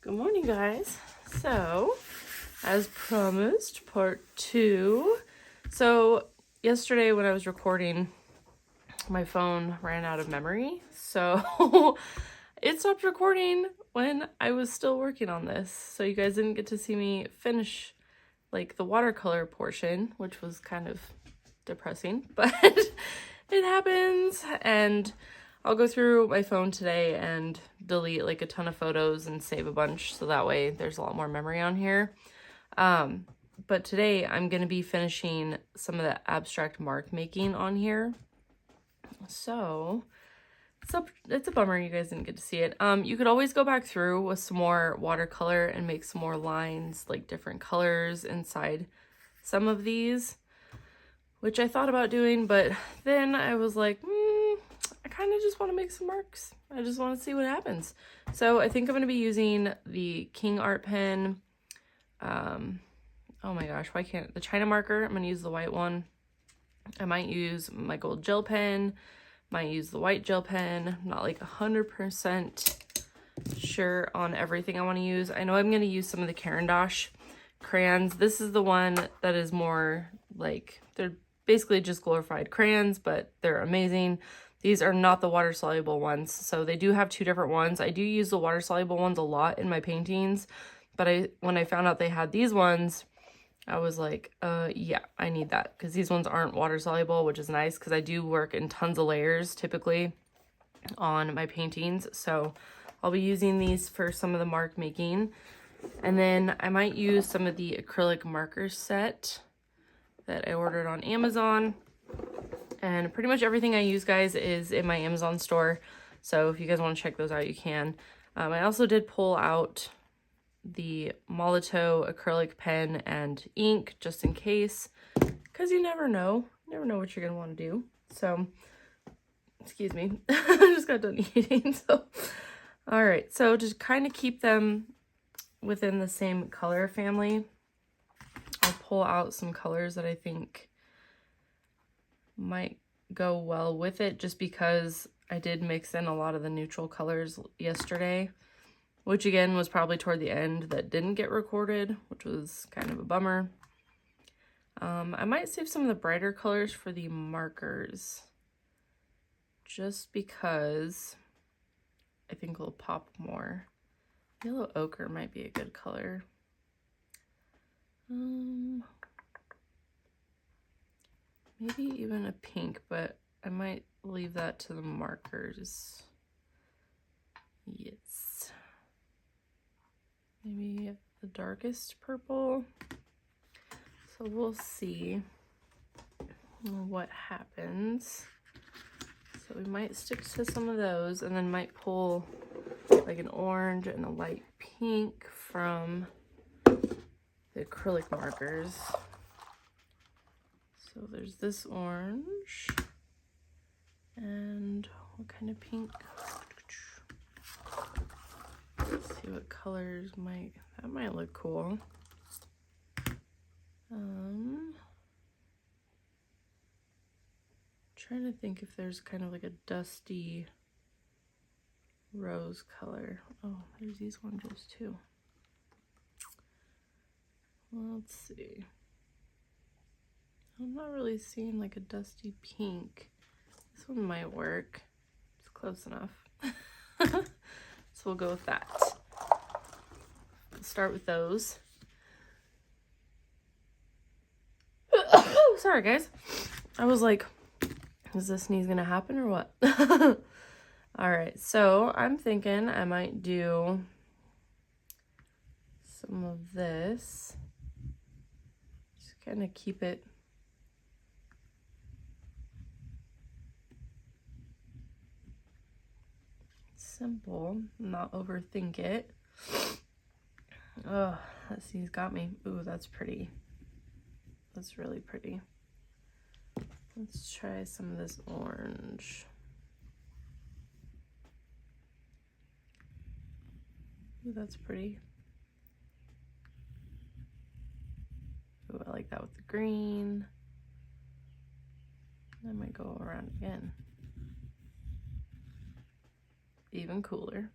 Good morning, guys. So, as promised, part 2. So, yesterday when I was recording, my phone ran out of memory. So, it stopped recording when I was still working on this. So, you guys didn't get to see me finish like the watercolor portion, which was kind of depressing, but it happens. And I'll go through my phone today and delete like a ton of photos and save a bunch, so that way there's a lot more memory on here. But today I'm going to be finishing some of the abstract mark making on here. So it's a bummer you guys didn't get to see it. You could always go back through with some more watercolor and make some more lines, like different colors inside some of these, which I thought about doing, but then I was like, I kind of just want to make some marks. I just want to see what happens. So I think I'm going to be using the King Art pen. Oh my gosh, why can't the China marker? I'm going to use the white one. I might use my gold gel pen. Might use the white gel pen. I'm not like 100% sure on everything I want to use. I know I'm going to use some of the Caran d'Ache crayons. This is the one that is more like, they're basically just glorified crayons, but they're amazing. These are not the water soluble ones. So they do have two different ones. I do use the water soluble ones a lot in my paintings, but when I found out they had these ones, I was like, yeah, I need that, because these ones aren't water soluble, which is nice because I do work in tons of layers typically on my paintings. So I'll be using these for some of the mark making. And then I might use some of the acrylic marker set that I ordered on Amazon. And pretty much everything I use, guys, is in my Amazon store. So if you guys want to check those out, you can. I also did pull out the Molotow acrylic pen and ink just in case, because you never know. You never know what you're going to want to do. So, excuse me. I just got done eating. So, all right. So just kind of keep them within the same color family. I'll pull out some colors that I think might go well with it, just because I did mix in a lot of the neutral colors yesterday, which again was probably toward the end that didn't get recorded, which was kind of a bummer. I might save some of the brighter colors for the markers, just because I think it'll pop more. Yellow ochre might be a good color. Maybe even a pink, but I might leave that to the markers. Yes. Maybe the darkest purple. So we'll see what happens. So we might stick to some of those, and then might pull like an orange and a light pink from the acrylic markers. So there's this orange, and what kind of pink? Let's see what colors that might look cool. Trying to think if there's kind of like a dusty rose color. Oh, there's these oranges too. Let's see. I'm not really seeing like a dusty pink. This one might work. It's close enough. So we'll go with that. Let's start with those. Sorry, guys. I was like, is this sneeze gonna happen or what? All right, so I'm thinking I might do some of this. Just kind of keep it simple, not overthink it. Oh, that sneeze got me. Ooh, that's pretty. That's really pretty. Let's try some of this orange. Ooh, that's pretty. Ooh, I like that with the green. I might go around again. Even cooler.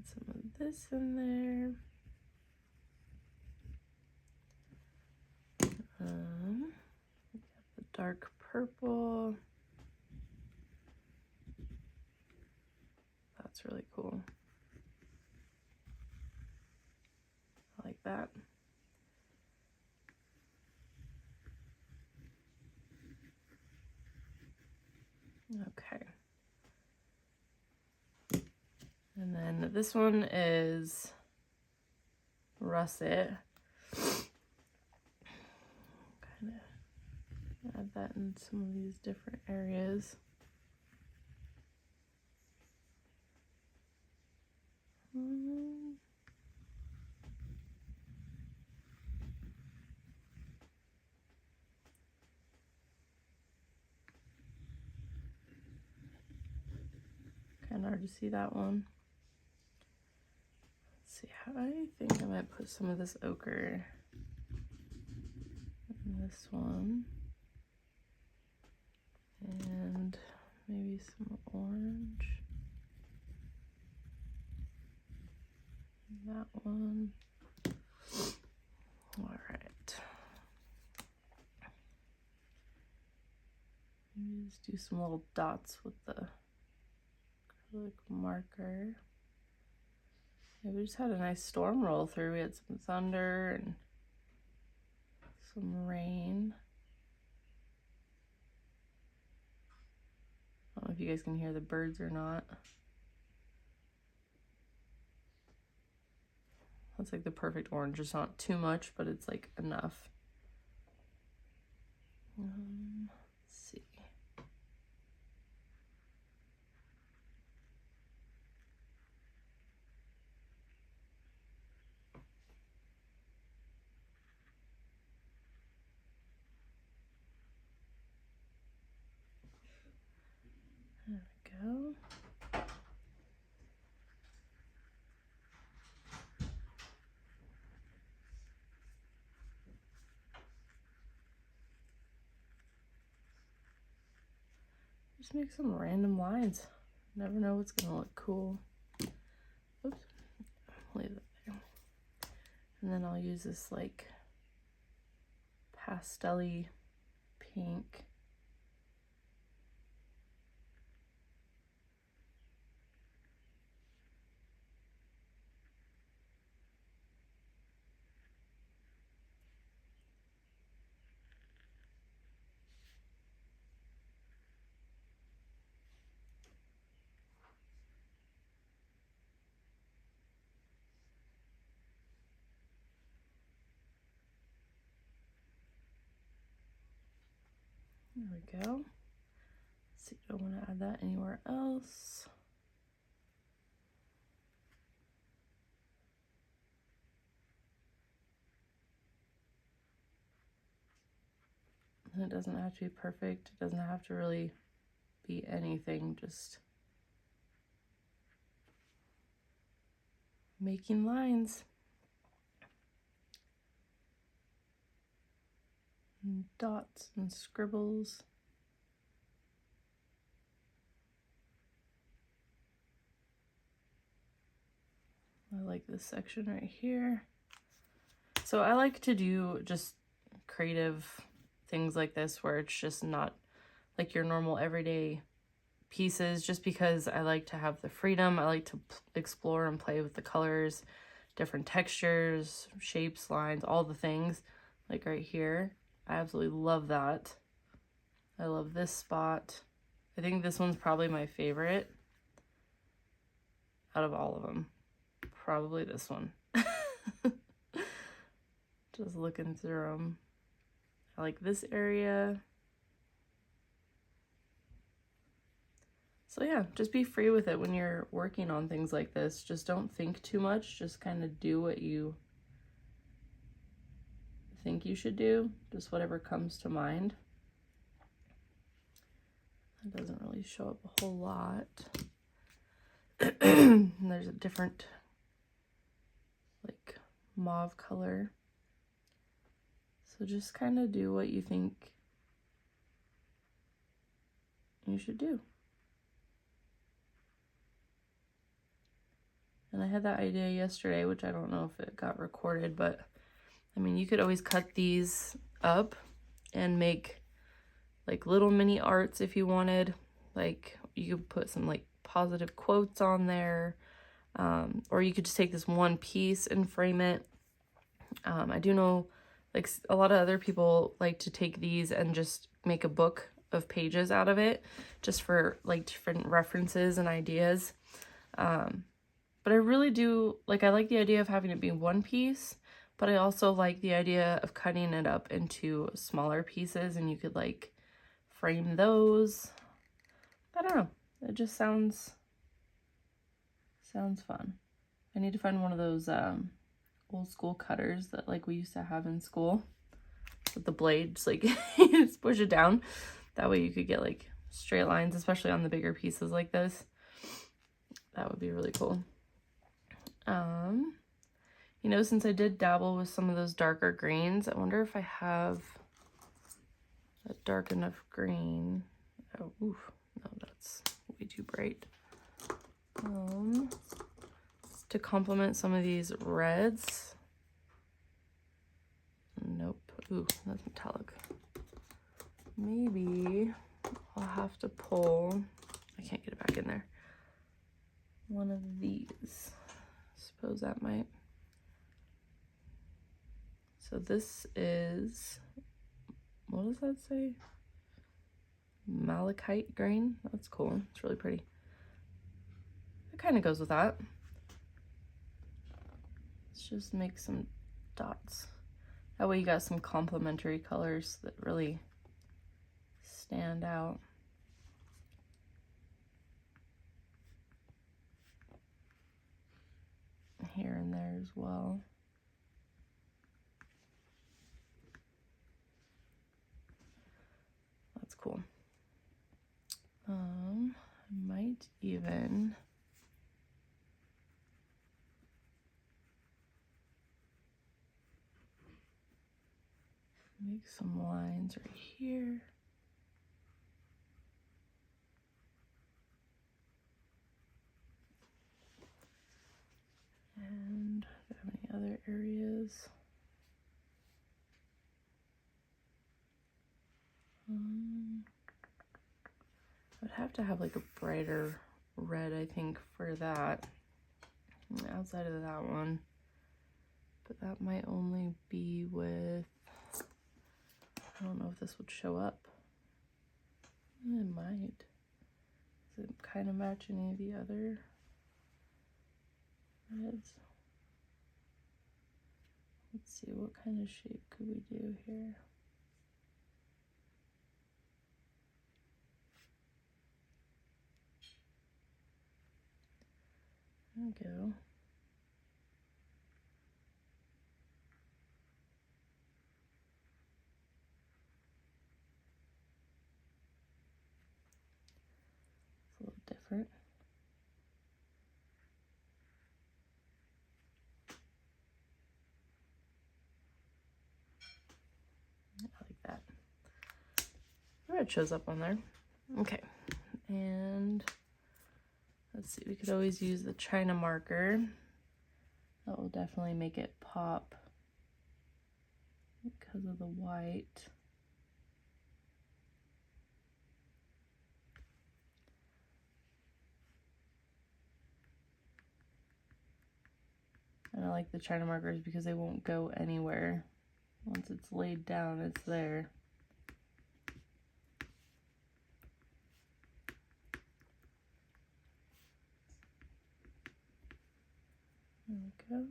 some of this in there. The dark purple. That's really cool. I like that. Okay. And then this one is Russet. Kind of add that in some of these different areas. Kind of hard to see that one. Let's see, I think I might put some of this ochre in this one. And maybe some orange. That one. All right. Maybe just do some little dots with the acrylic marker. Yeah, we just had a nice storm roll through. We had some thunder and some rain. I don't know if you guys can hear the birds or not. That's like the perfect orange. It's not too much, but it's like enough. Let's see. There we go. Just make some random lines. Never know what's gonna look cool. Oops, leave it there. And then I'll use this like pastel-y pink. There we go. Let's see, do I want to add that anywhere else? And it doesn't have to be perfect. It doesn't have to really be anything, just making lines. And dots and scribbles. I like this section right here. So I like to do just creative things like this where it's just not like your normal everyday pieces, just because I like to have the freedom. I like to explore and play with the colors, different textures, shapes, lines, all the things. Like right here, I absolutely love that. I love this spot. I think this one's probably my favorite out of all of them. Probably this one. Just looking through them. I like this area. So yeah, just be free with it when you're working on things like this. Just don't think too much. Just kind of do what you think you should do. Just whatever comes to mind. It doesn't really show up a whole lot. And there's a different like mauve color. So just kind of do what you think you should do. And I had that idea yesterday, which I don't know if it got recorded, but I mean, you could always cut these up and make like little mini arts if you wanted. Like you could put some like positive quotes on there, or you could just take this one piece and frame it. I do know like a lot of other people like to take these and just make a book of pages out of it, just for like different references and ideas. But I really do, like, I like the idea of having it be one piece, but I also like the idea of cutting it up into smaller pieces, and you could like frame those. I don't know, it just sounds fun. I need to find one of those old school cutters that like we used to have in school with the blade, just like just push it down. That way you could get like straight lines, especially on the bigger pieces like this. That would be really cool. You know, since I did dabble with some of those darker greens, I wonder if I have a dark enough green. Oh, oof, no, that's way too bright. To complement some of these reds. Nope. Ooh, that's metallic. Maybe I'll have to pull, I can't get it back in there, one of these. Suppose that might. So this is, what does that say? Malachite green. That's cool. It's really pretty. It kind of goes with that. Let's just make some dots. That way you got some complementary colors that really stand out. Here and there as well. That's cool. I might even make some lines right here. And do I have any other areas? I would have to have like a brighter red, I think, for that. Outside of that one. But that might only be with, I don't know if this would show up. It might. Does it kind of match any of the other reds? Let's see, what kind of shape could we do here? There we go. It's a little different. I like that. Oh, it shows up on there. Okay, and let's see, we could always use the China marker. That will definitely make it pop because of the white. And I like the China markers because they won't go anywhere. Once it's laid down, it's there. There we go.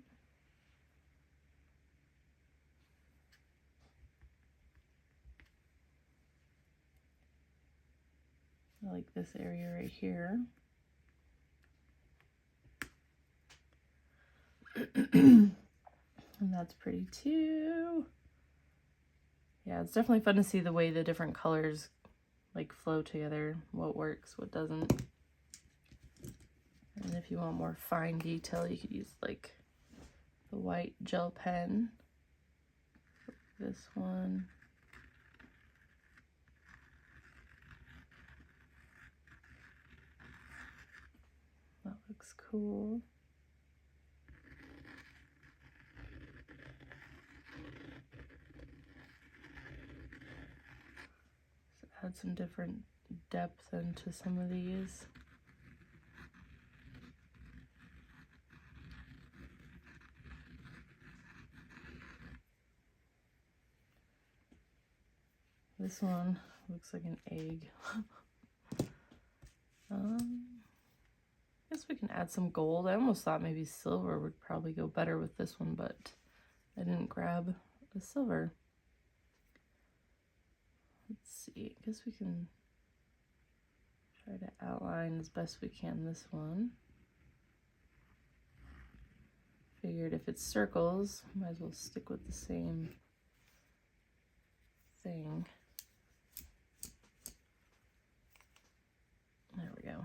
I like this area right here. And that's pretty too. Yeah, it's definitely fun to see the way the different colors like flow together, what works, what doesn't. And if you want more fine detail, you could use like the white gel pen. This one. That looks cool. add some different depth into some of these. This one looks like an egg. I guess we can add some gold. I almost thought maybe silver would probably go better with this one, but I didn't grab the silver. Let's see, I guess we can try to outline as best we can this one. Figured if it's circles, might as well stick with the same thing. There we go.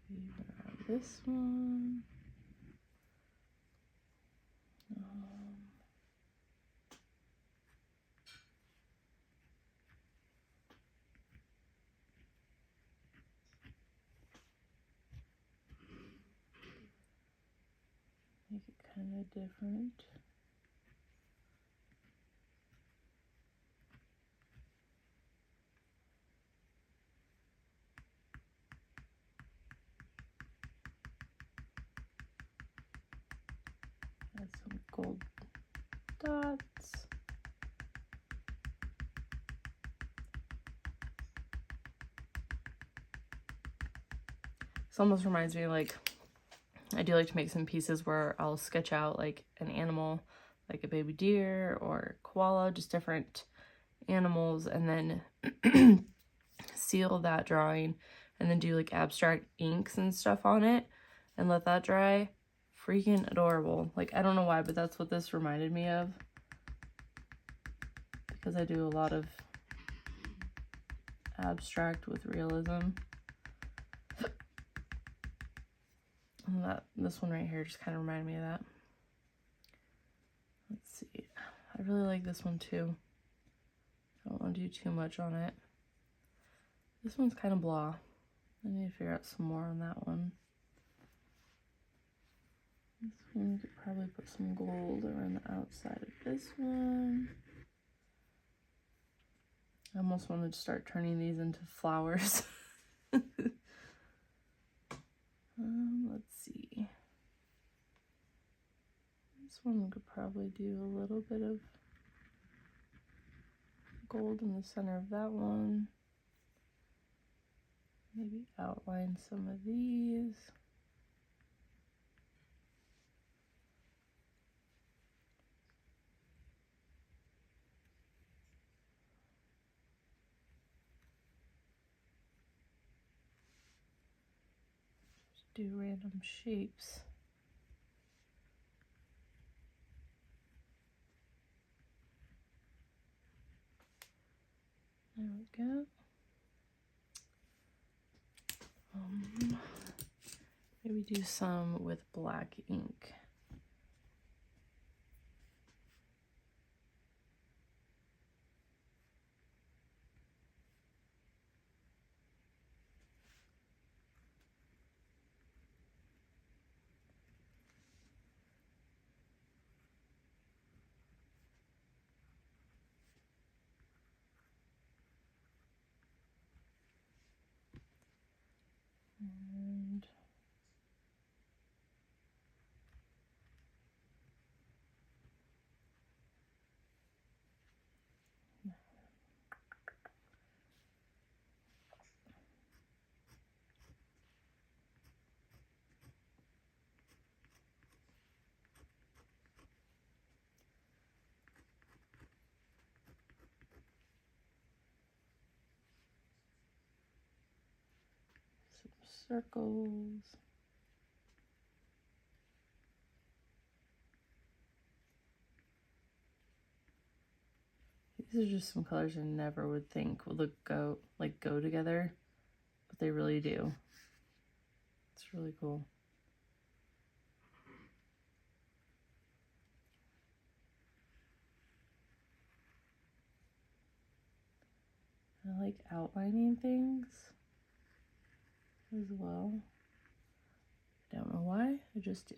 Even around this one. Make it kind of different. Add some gold dots. This almost reminds me, like, I do like to make some pieces where I'll sketch out like an animal, like a baby deer or koala, just different animals, and then seal that drawing and then do like abstract inks and stuff on it and let that dry. Freaking adorable. Like, I don't know why, but that's what this reminded me of, because I do a lot of abstract with realism. And this one right here just kind of reminded me of that. Let's see. I really like this one too. I don't want to do too much on it. This one's kind of blah. I need to figure out some more on that one. This one, we could probably put some gold around the outside of this one. I almost wanted to start turning these into flowers. Let's see. This one we could probably do a little bit of gold in the center of that one. Maybe outline some of these. Just do random shapes. There we go. Maybe do some with black ink. And some circles. These are just some colors I never would think would go together, but they really do. It's really cool. I like outlining things as well. I don't know why, I just do.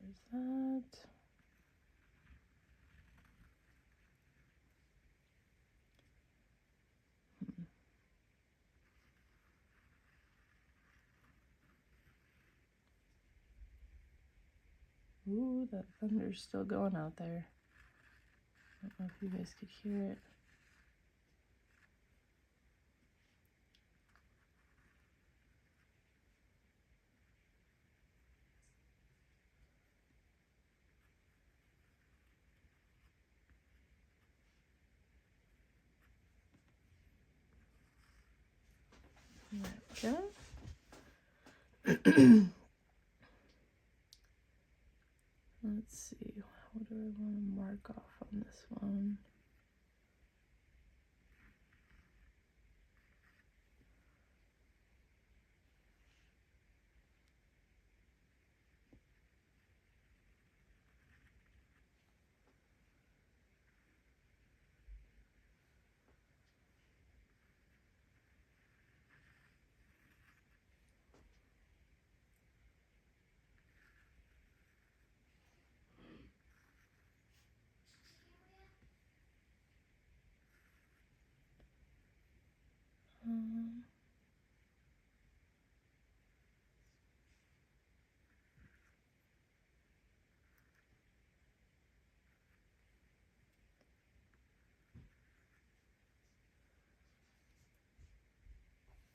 There's that. Ooh, that thunder's still going out there. I don't know if you guys could hear it. There we go. Let's see, what do I want to mark off on this one?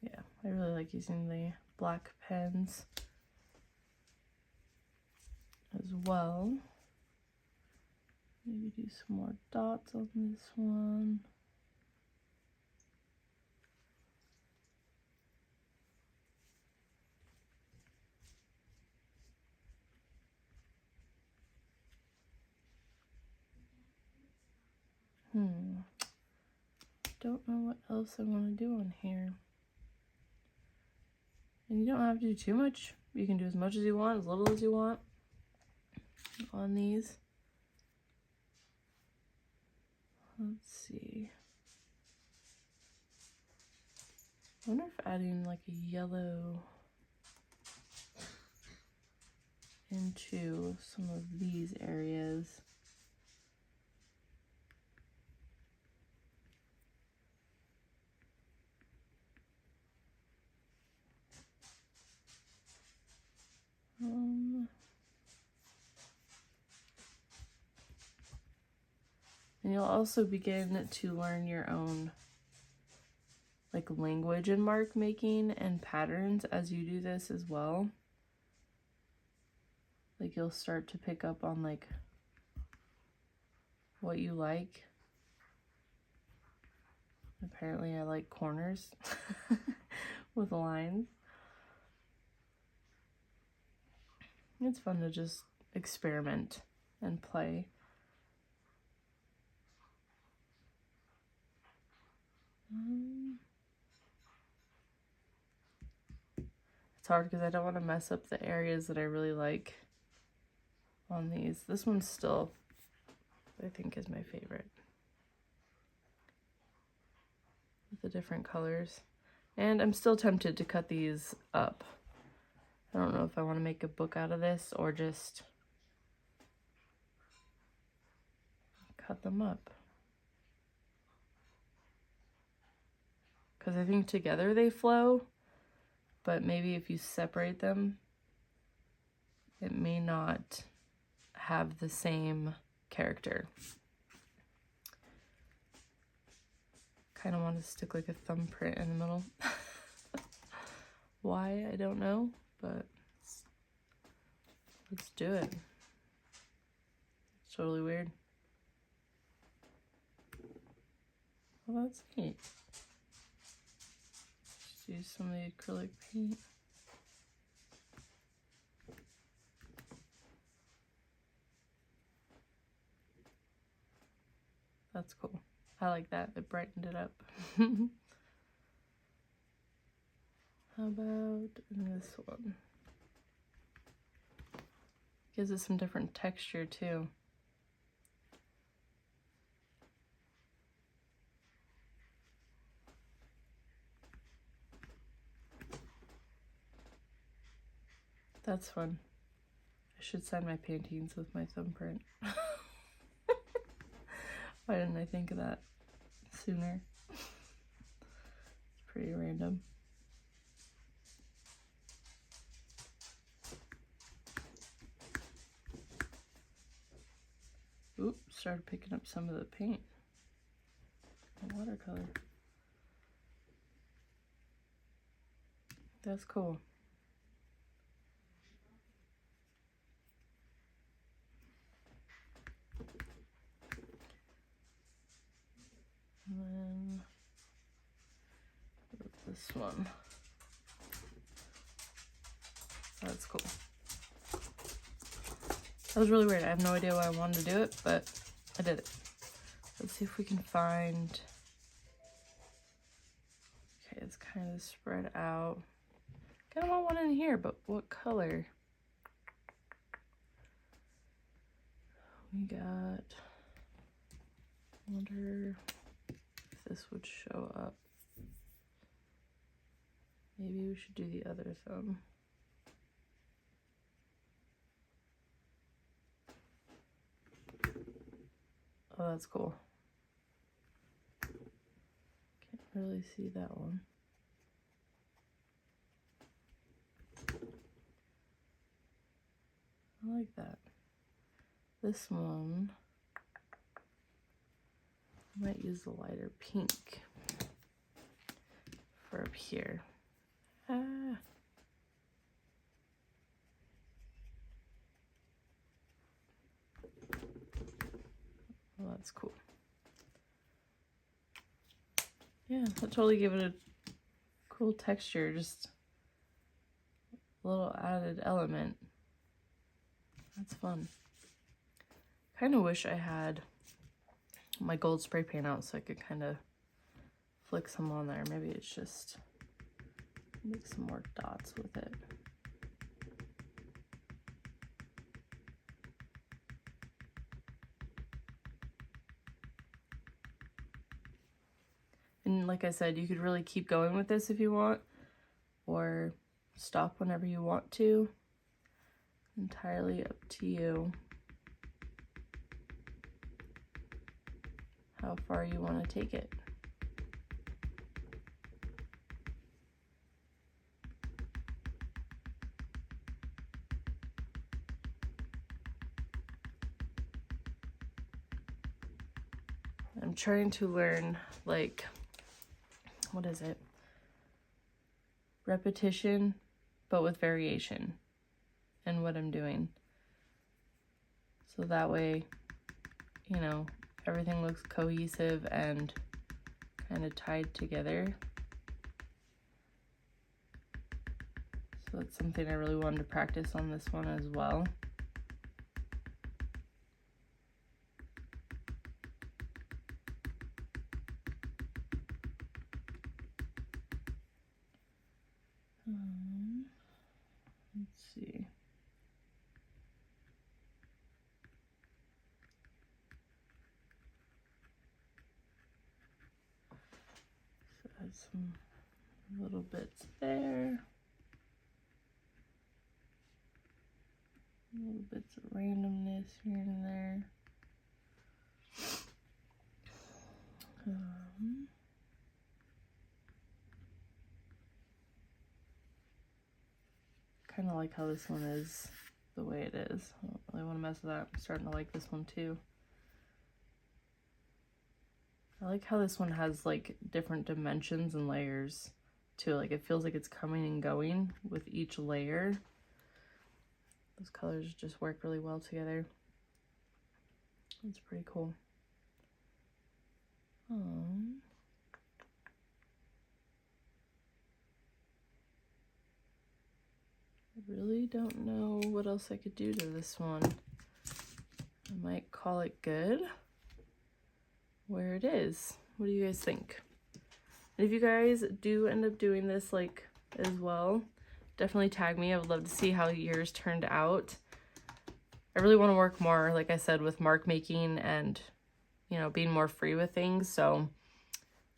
Yeah, I really like using the black pens as well. Maybe do some more dots on this one. Don't know what else I want to do on here. And you don't have to do too much. You can do as much as you want, as little as you want on these. Let's see. I wonder if adding like a yellow into some of these areas. And you'll also begin to learn your own like language in mark making and patterns as you do this as well. Like you'll start to pick up on like what you like. Apparently I like corners with lines. It's fun to just experiment and play. It's hard because I don't want to mess up the areas that I really like on these. This one's still, I think, is my favorite. With the different colors. And I'm still tempted to cut these up. I don't know if I want to make a book out of this or just cut them up. Because I think together they flow, but maybe if you separate them, it may not have the same character. Kind of want to stick like a thumbprint in the middle. Why, I don't know, but let's do it. It's totally weird. Well, that's neat. Just use some of the acrylic paint. That's cool. I like that. It brightened it up. How about this one? Gives it some different texture too. That's fun. I should sign my paintings with my thumbprint. Why didn't I think of that sooner? It's pretty random. Oops, started picking up some of the paint. The watercolor. That's cool. And then this one. That's cool. That was really weird. I have no idea why I wanted to do it, but I did it. Let's see if we can find... Okay, it's kind of spread out. Kind of want one in here, but what color? We got... I wonder if this would show up. Maybe we should do the other thumb. Oh, that's cool. Can't really see that one. I like that. This one, I might use the lighter pink for up here. Ah. Well, that's cool. Yeah, that totally gave it a cool texture, just a little added element. That's fun. Kind of wish I had my gold spray paint out so I could kind of flick some on there. Maybe it's just make some more dots with it. And like I said, you could really keep going with this if you want, or stop whenever you want to. Entirely up to you how far you want to take it. I'm trying to learn, like, what is it? Repetition, but with variation in what I'm doing. So that way, you know, everything looks cohesive and kind of tied together. So that's something I really wanted to practice on this one as well. Let's see. So add some little bits there. Little bits of randomness here and there. Kind of like how this one is the way it is. I don't really want to mess with that. I'm starting to like this one too. I like how this one has like different dimensions and layers too. Like it feels like it's coming and going with each layer. Those colors just work really well together. That's pretty cool. I really don't know what else I could do to this one. I might call it good where it is. What do you guys think? And if you guys do end up doing this like as well, definitely tag me. I would love to see how yours turned out. I really want to work more, like I said, with mark making and, you know, being more free with things. So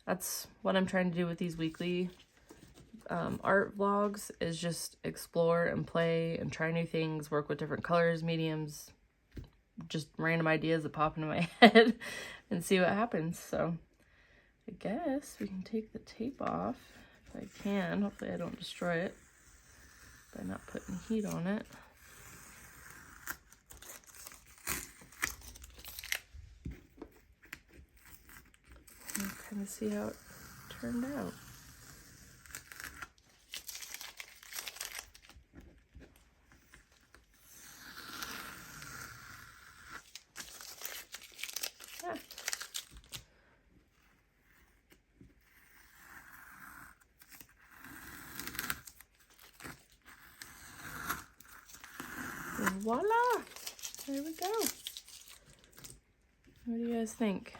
that's what I'm trying to do with these weekly art vlogs is just explore and play and try new things, work with different colors, mediums, just random ideas that pop into my head and see what happens. So I guess we can take the tape off if I can. Hopefully I don't destroy it by not putting heat on it. And kind of see how it turned out. Yeah. And voila! There we go. What do you guys think?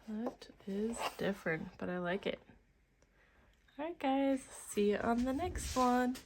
That is different, but I like it. Alright guys, see you on the next one.